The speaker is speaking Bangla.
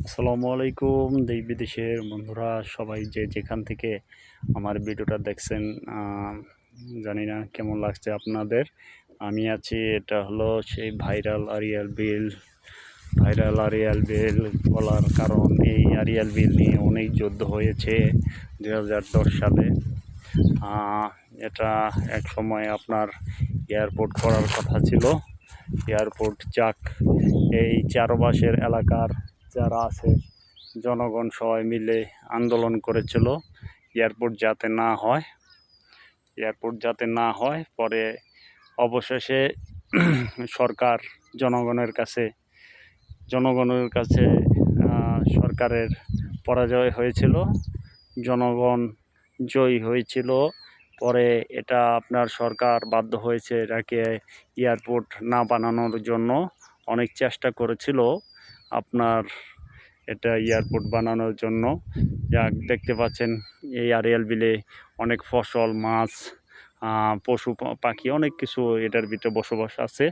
আসসালামু আলাইকুম দেশ বিদেশের বন্ধুরা সবাই যে যেখান থেকে আমার ভিডিওটা দেখছেন। জানি না কেমন লাগছে আপনাদের। আমি আছি, এটা হলো সেই ভাইরাল আরিয়াল বিল বলার কারণ এই আরিয়াল বিল নিয়ে অনেক যুদ্ধ হয়েছে 2010 সালে। এটা এক সময় আপনার এয়ারপোর্ট করার কথা ছিল। এয়ারপোর্ট যাক, এই চারপাশের এলাকার যারা আছে জনগণ সবাই মিলে আন্দোলন করেছিল এয়ারপোর্ট যাতে না হয়। পরে অবশেষে সরকার জনগণের কাছে সরকারের পরাজয় হয়েছিল, জনগণ জয়ী হয়েছিল। পরে এটা আপনার সরকার বাধ্য হয়েছে এটাকে এয়ারপোর্ট না বানানোর জন্য। অনেক চেষ্টা করেছিল আপনার এটা এয়ারপোর্ট বানানোর জন্য। যাক, দেখতে পাচ্ছেন এই আরিয়াল বিলে অনেক ফসল, মাছ, পশু পাখি অনেক কিছু এটার ভিতরে বসবাস আছে।